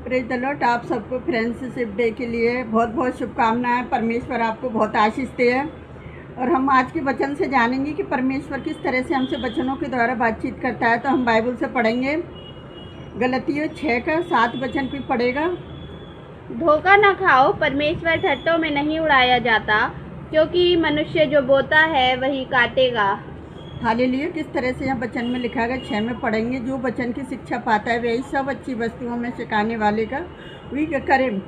Praise the Lord. आप सबको friendship day के लिए बहुत बहुत शुभकामनाएं। परमेश्वर आपको बहुत आशीष दे। और हम आज के वचन से जानेंगे कि परमेश्वर किस तरह से हमसे वचनों के द्वारा बातचीत करता है। तो हम बाइबल से पढ़ेंगे गलतियों 6 का 7 वचन भी पढ़ेगा। धोखा न खाओ, परमेश्वर ठट्टों में नहीं उड़ाया जाता, क्योंकि मनुष्य जो बोता है वही काटेगा। हालेलुया। किस तरह से यहाँ वचन में लिखा गया 6 में पढ़ेंगे। जो वचन की शिक्षा पाता है वही सब अच्छी वस्तुओं में सिखाने वाले का वही करें।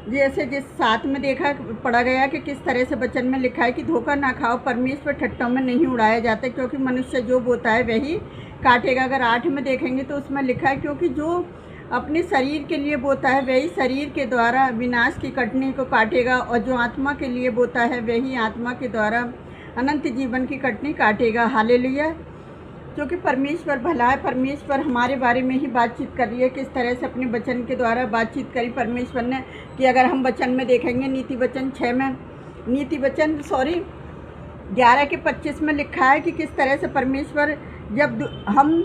जैसे जिस 7 में देखा पढ़ा गया कि किस तरह से वचन में लिखा है कि धोखा ना खाओ, परमेश्वर ठट्टों में नहीं उड़ाया जाता, क्योंकि मनुष्य जो बोता है वही काटेगा। अगर 8 में देखेंगे तो उसमें लिखा है क्योंकि जो अपने शरीर के लिए बोता है वही शरीर के द्वारा विनाश की कटनी को काटेगा, और जो आत्मा के लिए बोता है वही आत्मा के द्वारा अनंत जीवन की कटनी काटेगा। हालेलुया। क्योंकि परमेश्वर भला है। परमेश्वर हमारे बारे में ही बातचीत कर रही है। किस तरह से अपने वचन के द्वारा बातचीत करी परमेश्वर ने कि अगर हम वचन में देखेंगे नीति वचन 6 में 11 के 25 में लिखा है कि किस तरह से परमेश्वर जब हम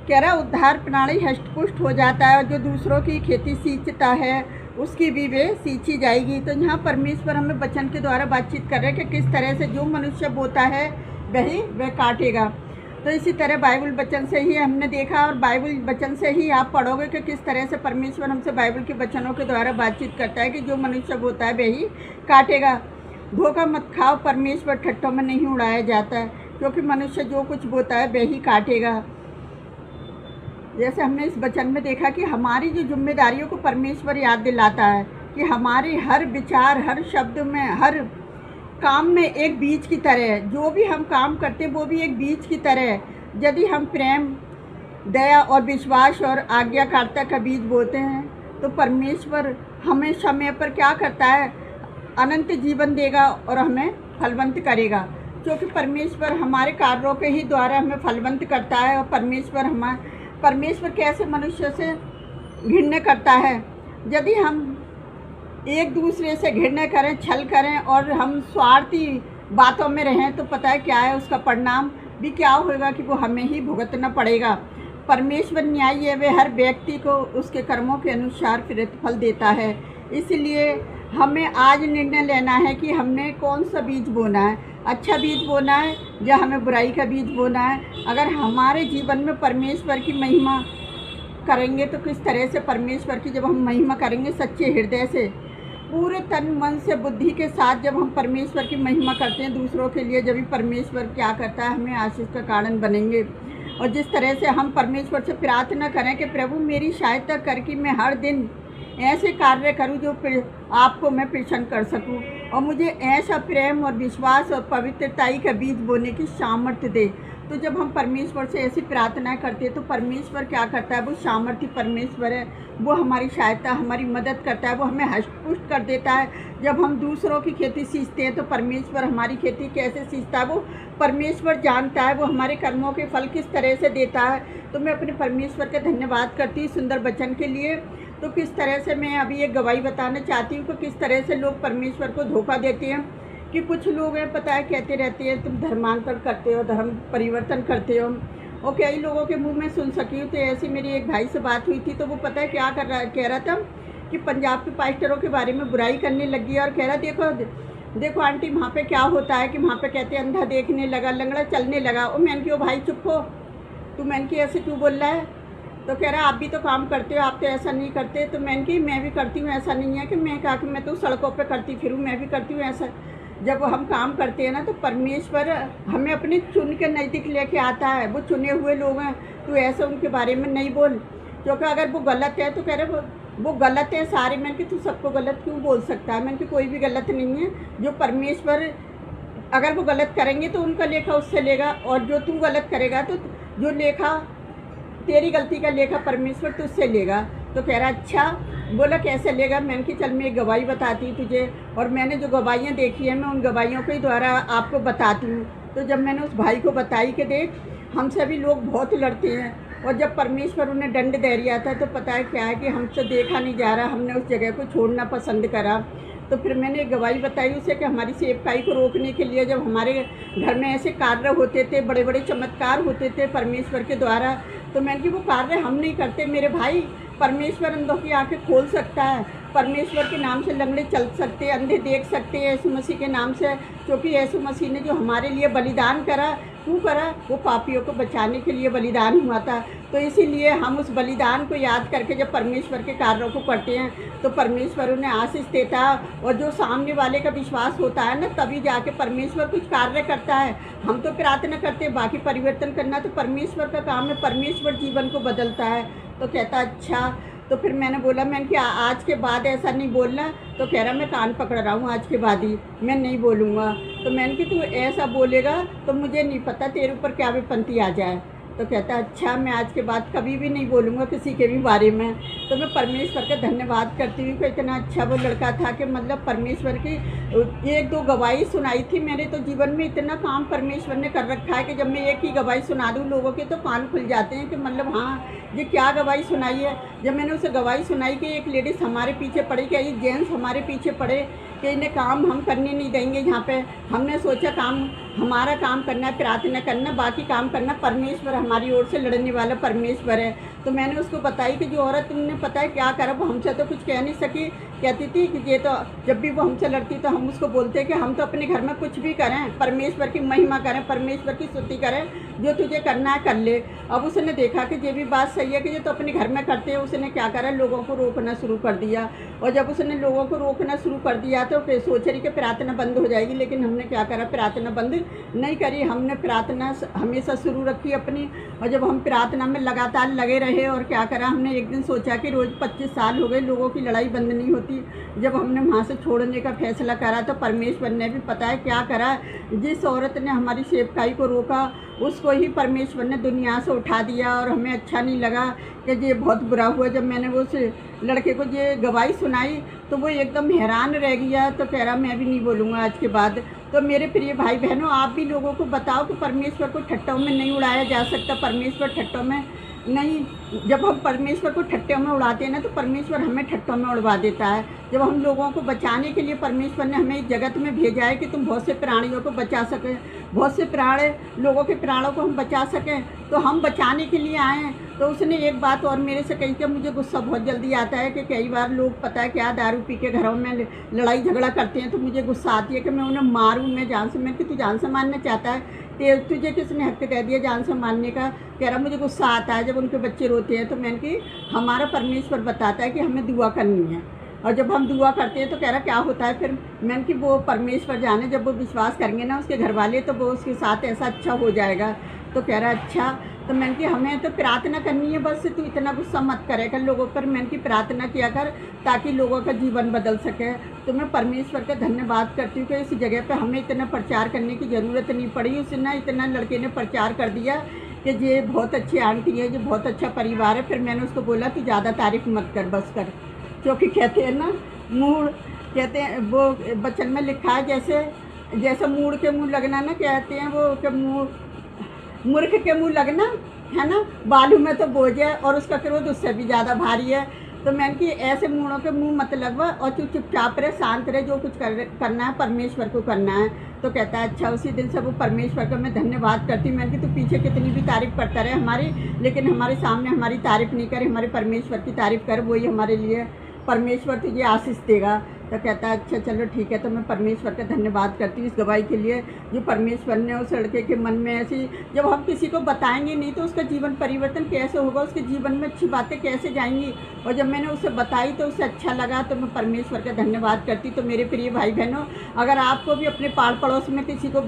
कह रहा उद्धार प्रणाली हष्टपुष्ट हो जाता है और जो दूसरों की खेती सींचता है उसकी भी वे सींची जाएगी। तो यहाँ परमेश्वर हमें वचन के द्वारा बातचीत कर रहे हैं कि किस तरह से जो मनुष्य बोता है वही वह काटेगा। तो इसी तरह बाइबल वचन से ही हमने देखा, और बाइबल वचन से ही आप पढ़ोगे कि किस तरह से परमेश्वर हमसे बाइबल के वचनों के द्वारा बातचीत करता है कि जो मनुष्य बोता है वही काटेगा। धोखा मत खाओ, परमेश्वर ठट्टों में नहीं उड़ाया जाता है, क्योंकि मनुष्य जो कुछ बोता है वही काटेगा। जैसे हमने इस वचन में देखा कि हमारी जो जिम्मेदारियों को परमेश्वर याद दिलाता है कि हमारे हर विचार, हर शब्द में, हर काम में एक बीज की तरह है। जो भी हम काम करते हैं वो भी एक बीज की तरह है। यदि हम प्रेम, दया और विश्वास और आज्ञाकारिता का बीज बोते हैं तो परमेश्वर हमें समय पर क्या करता है, अनंत जीवन देगा और हमें फलवंत करेगा। क्योंकि परमेश्वर हमारे कार्यों के ही द्वारा हमें फलवंत करता है। और परमेश्वर कैसे मनुष्य से घृणा करता है। यदि हम एक दूसरे से घृणा करें, छल करें और हम स्वार्थी बातों में रहें तो पता है क्या है, उसका परिणाम भी क्या होगा कि वो हमें ही भुगतना पड़ेगा। परमेश्वर न्यायी है, वे हर व्यक्ति को उसके कर्मों के अनुसार प्रतिफल देता है। इसलिए हमें आज निर्णय लेना है कि हमने कौन सा बीज बोना है। अच्छा बीज बोना है या हमें बुराई का बीज बोना है। अगर हमारे जीवन में परमेश्वर की महिमा करेंगे तो किस तरह से परमेश्वर की जब हम महिमा करेंगे सच्चे हृदय से, पूरे तन मन से, बुद्धि के साथ, जब हम परमेश्वर की महिमा करते हैं दूसरों के लिए, जब भी परमेश्वर क्या करता है हमें आशीष का कारण बनेंगे। और जिस तरह से हम परमेश्वर से प्रार्थना करें कि प्रभु मेरी सहायता करके मैं हर दिन ऐसे कार्य करूं जो आपको मैं प्रसन्न कर सकूं, और मुझे ऐसा प्रेम और विश्वास और पवित्रताई का बीज बोने की सामर्थ्य दे। तो जब हम परमेश्वर से ऐसी प्रार्थना करते हैं तो परमेश्वर क्या करता है, वो सामर्थ्य परमेश्वर है, वो हमारी सहायता, हमारी मदद करता है, वो हमें हष्टपुष्ट कर देता है। जब हम दूसरों की खेती सींचते हैं तो परमेश्वर हमारी खेती कैसे सींचता है वो परमेश्वर जानता है। वो हमारे कर्मों के फल किस तरह से देता है। तो मैं अपने परमेश्वर का धन्यवाद करती हूँ सुंदर वचन के लिए। तो किस तरह से मैं अभी एक गवाही बताना चाहती हूँ कि किस तरह से लोग परमेश्वर को धोखा देते हैं। कि कुछ लोग हैं पता है कहते रहते हैं तुम धर्मांतरण करते हो, धर्म परिवर्तन करते हो, और कई लोगों के मुंह में सुन सकी हूँ। तो ऐसी मेरी एक भाई से बात हुई थी तो वो पता है क्या कह रहा था कि पंजाब के पास्टरों के बारे में बुराई करने लगी है और कह रहा देखो आंटी वहाँ पे क्या होता है कि वहाँ पे कहते हैं अंधा देखने लगा, लंगड़ा चलने लगा। और मैंने कि ओ भाई चुप हो, तू मैंने कि ऐसे क्यों बोल रहा है। तो कह रहा आप भी तो काम करते हो, आप तो ऐसा नहीं करते। तो मैंने कि मैं भी करती हूँ, ऐसा नहीं है कि मैं कहा कि मैं तो सड़कों पे करती फिरूँ, मैं भी करती हूँ ऐसा। जब हम काम करते हैं ना तो परमेश्वर हमें अपने चुन के नज़दीक लेके आता है। वो चुने हुए लोग हैं, तो ऐसा उनके बारे में नहीं बोल, क्योंकि अगर वो गलत है तो कह रहे वो गलत है सारे। मैंने कि तू सबको गलत क्यों बोल सकता है। मैंने कि कोई भी गलत नहीं है। जो परमेश्वर अगर वो गलत करेंगे तो उनका लेखा उससे लेगा, और जो तू गलत करेगा तो जो लेखा तेरी गलती का लेखा परमेश्वर तुझसे लेगा। तो कह रहा अच्छा, बोला कैसे लेगा। मैंने कि चल मैं एक गवाही बताती तुझे, और मैंने जो गवाहियाँ देखी है मैं उन गवाहियों के द्वारा आपको बताती हूँ। तो जब मैंने उस भाई को बताई कि देख हमसे भी लोग बहुत लड़ते हैं, और जब परमेश्वर उन्हें दंड दे रहा था तो पता है क्या है कि हमसे देखा नहीं जा रहा, हमने उस जगह को छोड़ना पसंद करा। तो फिर मैंने एक गवाही बताई उसे कि हमारी सेवकाई को रोकने के लिए जब हमारे घर में ऐसे कार्य होते थे, बड़े बड़े चमत्कार होते थे परमेश्वर के द्वारा, तो मैंने कि वो कार्य हम नहीं करते मेरे भाई, परमेश्वर अंधों की आंखें खोल सकता है। परमेश्वर के नाम से लंगड़े चल सकते हैं, अंधे देख सकते हैं यीशु मसीह के नाम से, क्योंकि यीशु मसीह ने जो हमारे लिए बलिदान करा, क्यों करा? वो पापियों को बचाने के लिए बलिदान हुआ था। तो इसीलिए हम उस बलिदान को याद करके जब परमेश्वर के कार्यों को करते हैं तो परमेश्वर उन्हें आशीष देता है, और जो सामने वाले का विश्वास होता है ना, तभी जाके परमेश्वर कुछ कार्य करता है। हम तो प्रार्थना करते हैं, बाकी परिवर्तन करना तो परमेश्वर का काम है, परमेश्वर जीवन को बदलता है। तो कहता अच्छा। तो फिर मैंने बोला, मैंने कि आज के बाद ऐसा नहीं बोलना। तो कह रहा मैं कान पकड़ रहा हूँ, आज के बाद ही मैं नहीं बोलूँगा। तो मैंने कि तू ऐसा बोलेगा तो मुझे नहीं पता तेरे ऊपर क्या विपत्ति आ जाए। तो कहता अच्छा, मैं आज के बाद कभी भी नहीं बोलूँगा किसी के भी बारे में। तो मैं परमेश्वर का धन्यवाद करती हूँ कि इतना अच्छा वो लड़का था कि मतलब परमेश्वर की 1-2 गवाही सुनाई थी। मेरे तो जीवन में इतना काम परमेश्वर ने कर रखा है कि जब मैं एक ही गवाही सुना दूँ लोगों के तो कान खुल जाते हैं कि मतलब हाँ, ये क्या गवाही सुनाई है। जब मैंने उसे गवाही सुनाई कि एक लेडीज़ हमारे पीछे पड़े, क्या ये जेंट्स हमारे पीछे पड़े कि इन्हें काम हम करने नहीं देंगे यहाँ पे। हमने सोचा काम हमारा काम करना है, प्रार्थना करना, बाकी काम करना परमेश्वर हमारी ओर से लड़ने वाला परमेश्वर है। तो मैंने उसको बताई कि जो औरत तुमने पता है क्या करा, वो हमसे तो कुछ कह नहीं सकी। कहती थी कि ये तो जब भी वो हमसे लड़ती तो हम उसको बोलते कि हम तो अपने घर में कुछ भी करें, परमेश्वर की महिमा करें, परमेश्वर की स्तुति करें, जो तुझे करना है कर ले। अब उसने देखा कि ये भी बात सही है कि ये तो अपने घर में करते हैं। उसने क्या करा, लोगों को रोकना शुरू कर दिया। और जब उसने लोगों को रोकना शुरू कर दिया तो फिर सोच रही कि प्रार्थना बंद हो जाएगी, लेकिन हमने क्या करा, प्रार्थना बंद नहीं करी। हमने प्रार्थना हमेशा शुरू रखी अपनी। और जब हम प्रार्थना में लगातार लगे रहे और क्या करा, हमने एक दिन सोचा कि रोज़ 25 साल हो गए लोगों की लड़ाई बंद नहीं होती। जब हमने वहाँ से छोड़ने का फैसला करा तो परमेश्वर ने भी पता है क्या करा, जिस औरत ने हमारी सेवकाई को रोका उसको ही परमेश्वर ने दुनिया से उठा दिया। और हमें अच्छा नहीं लगा कि ये बहुत बुरा हुआ। जब मैंने वो उस लड़के को ये गवाही सुनाई तो वो एकदम हैरान रह गया। तो कह रहा मैं भी नहीं बोलूँगा आज के बाद। तो मेरे प्रिय भाई बहनों, आप भी लोगों को बताओ कि परमेश्वर को ठट्टों में नहीं उड़ाया जा सकता। परमेश्वर ठट्टों में नहीं, जब हम परमेश्वर को ठट्टों में उड़ाते हैं ना तो परमेश्वर हमें ठट्टों में उड़वा देता है। जब हम लोगों को बचाने के लिए परमेश्वर ने हमें इस जगत में भेजा है कि तुम बहुत से प्राणियों को बचा सकें, बहुत से लोगों के प्राणों को हम बचा सकें, तो हम बचाने के लिए आए हैं। तो उसने एक बात और मेरे से कही कि मुझे गुस्सा बहुत जल्दी आता है कि कई बार लोग पता है क्या दारू पी के घरों में लड़ाई झगड़ा करते हैं, तो मुझे गुस्सा आती है कि मैं उन्हें मारूं, मैं जान से। मैं कि तू जान से मारना चाहता है, तुझे किसने हक दे दिया जान से मारने का? कह रहा मुझे गुस्सा आता है जब उनके बच्चे रोते हैं। तो मैंने कि हमारा परमेश्वर बताता है कि हमें दुआ करनी है, और जब हम दुआ करते हैं तो कह रहा क्या होता है फिर? मैंने कि वो परमेश्वर जाने, जब वो विश्वास करेंगे ना उसके घर वाले तो वो उसके साथ ऐसा अच्छा हो जाएगा। तो कह रहा अच्छा। तो मैंने कि हमें तो प्रार्थना करनी है, बस तू इतना गुस्सा मत करे कर लोगों पर। मैंने कि प्रार्थना किया कर ताकि लोगों का जीवन बदल सके। तो मैं परमेश्वर का धन्यवाद करती हूँ कि इस जगह पे हमें इतना प्रचार करने की ज़रूरत नहीं पड़ी। उसने इतना लड़के ने प्रचार कर दिया कि ये बहुत अच्छी आंटी है, ये बहुत अच्छा परिवार है। फिर मैंने उसको बोला तू ज़्यादा तारीफ़ मत कर, बस कर। क्योंकि कहते हैं ना मूड, कहते हैं वो वचन में लिखा है जैसे मूड के मुँह लगना ना, कहते हैं वो कि मूर्ख के मुँह लगना है ना, बालू में तो बोझ है और उसका क्रोध उससे भी ज़्यादा भारी है। तो मैंने कि ऐसे मूढ़ों के मुंह मत लगवा और तू चुपचाप रहे, शांत रहे, जो कुछ करना है परमेश्वर को करना है। तो कहता है अच्छा। उसी दिन से वो परमेश्वर का मैं धन्यवाद करती हूँ। मैंने कि तू पीछे कितनी भी तारीफ़ करता रहे हमारी, लेकिन हमारे सामने हमारी तारीफ़ नहीं करे, हमारे परमेश्वर की तारीफ़ कर, वही हमारे लिए परमेश्वर तुझे आशीष देगा। तो कहता है अच्छा चलो ठीक है। तो मैं परमेश्वर का धन्यवाद करती हूँ इस गवाही के लिए जो परमेश्वर ने उस लड़के के मन में ऐसी, जब हम किसी को बताएंगे नहीं तो उसका जीवन परिवर्तन कैसे होगा, उसके जीवन में अच्छी बातें कैसे जाएंगी। और जब मैंने उसे बताई तो उसे अच्छा लगा, तो मैं परमेश्वर का धन्यवाद करती। तो मेरे प्रिय भाई बहनों, अगर आपको भी अपने पाड़ पड़ोस में किसी को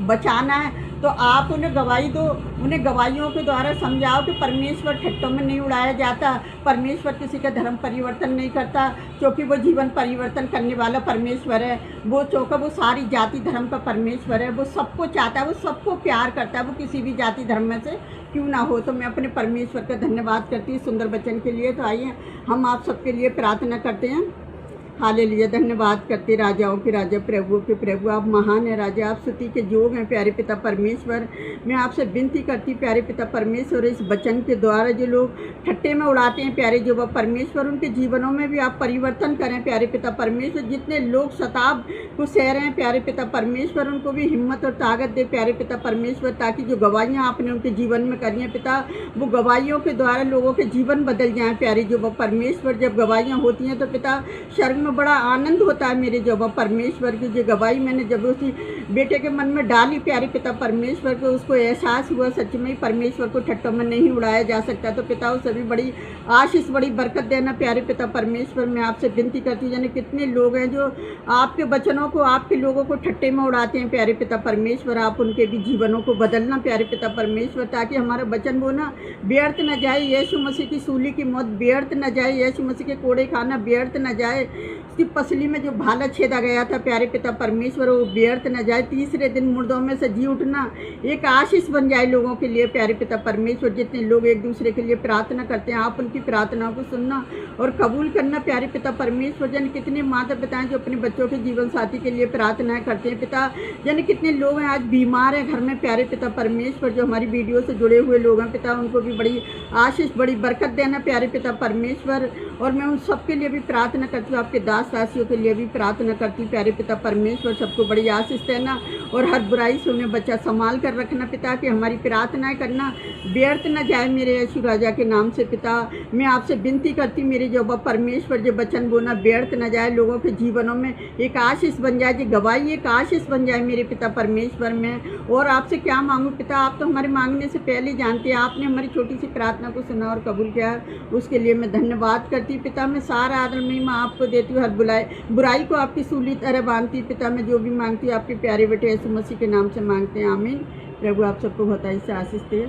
बचाना है तो आप उन्हें गवाही दो, उन्हें गवाहियों के द्वारा समझाओ कि परमेश्वर ठट्टों में नहीं उड़ाया जाता, परमेश्वर किसी का धर्म परिवर्तन नहीं करता, क्योंकि वो जीवन परिवर्तन करने वाला परमेश्वर है। वो चौका वो सारी जाति धर्म का परमेश्वर है, वो सबको चाहता है, वो सबको प्यार करता है, वो किसी भी जाति धर्म में से क्यों ना हो। तो मैं अपने परमेश्वर का धन्यवाद करती हूँ सुंदर वचन के लिए। तो आइए हम आप सबके लिए प्रार्थना करते हैं। हालेलुया। धन्यवाद करते राजाओं के राजा, प्रभुओं के प्रभु, आप महान है राजा, आप स्तुति के योग्य हैं प्यारे पिता परमेश्वर। मैं आपसे विनती करती प्यारे पिता परमेश्वर, इस वचन के द्वारा जो लोग ठट्टे में उड़ाते हैं प्यारे जो वह परमेश्वर, उनके जीवनों में भी आप परिवर्तन करें प्यारे पिता परमेश्वर। जितने लोग शताब को सह रहे हैं प्यारे पिता परमेश्वर, उनको भी हिम्मत और ताकत दे प्यारे पिता परमेश्वर, ताकि जो गवाहियाँ आपने उनके जीवन में करी हैं पिता, वो गवाहियों के द्वारा लोगों के जीवन बदल जाएँ प्यारे जो वह परमेश्वर। जब गवाहियाँ होती हैं तो पिता स्वर्ग में बड़ा आनंद होता है मेरे जो परमेश्वर की। जो गवाही मैंने जब उसी बेटे के मन में डाली प्यारे पिता परमेश्वर को, उसको एहसास हुआ सच में परमेश्वर को ठट्टों में नहीं उड़ाया जा सकता। तो पिता उसे भी बड़ी आशीष बड़ी बरकत देना प्यारे पिता परमेश्वर। मैं आपसे विनती करती हूँ, यानी कितने लोग हैं जो आपके वचनों को, आपके लोगों को ठट्टे में उड़ाते हैं प्यारे पिता परमेश्वर, आप उनके भी जीवनों को बदलना प्यारे पिता परमेश्वर, ताकि हमारा वचन वो ना व्यर्थ न जाए। यीशु मसीह की सूली की मौत व्यर्थ न जाए, यीशु मसीह के कोड़े खाना व्यर्थ न जाए, उसकी पसली में जो भाला छेदा गया था प्यारे पिता परमेश्वर, वो व्यर्थ न जाए। तीसरे दिन मुर्दों में से जी उठना एक आशीष बन जाए लोगों के लिए प्यारे पिता परमेश्वर। जितने लोग एक दूसरे के लिए प्रार्थना करते हैं, आप उनकी प्रार्थनाओं को सुनना और कबूल करना प्यारे पिता परमेश्वर। जन कितने माता पिता हैं जो अपने बच्चों के जीवन साथी के लिए प्रार्थनाएं करते हैं पिता। जन कितने लोग हैं आज बीमार हैं घर में प्यारे पिता परमेश्वर, जो हमारी वीडियो से जुड़े हुए लोग हैं पिता, उनको भी बड़ी आशीष बड़ी बरकत देना प्यारे पिता परमेश्वर। और मैं उन सबके लिए भी प्रार्थना करती हूँ, आपके दास दासियों के लिए भी प्रार्थना करती हूँ प्यारे पिता परमेश्वर। सबको बड़ी आशीष देना और हर बुराई से उन्हें बच्चा संभाल कर रखना पिता, कि हमारी प्रार्थनाएं करना व्यर्थ न जाए मेरे यीशु राजा के नाम से पिता। मैं आपसे विनती करती मेरे जो परमेश्वर, जो वचन बोलना व्यर्थ न जाए, लोगों के जीवनों में एक आशीष बन जाए, जो गवाही एक आशीष बन जाए मेरे पिता परमेश्वर में। और आपसे क्या मांगूँ पिता, आप तो हमारे मांगने से पहले जानते हैं, आपने हमारी छोटी सी प्रार्थना को सुना और कबूल किया, उसके लिए मैं धन्यवाद करती पिता। मैं सारा आदर महिमा आपको देती हूँ, हर बुराई को आपकी सूली तरह बांधती पिता। मैं जो भी मांगती हूँ आपके प्यारे बेटे यीशु मसीह के नाम से मांगते हैं, आमीन। प्रभु आप सबको बहुत से आशीष दे।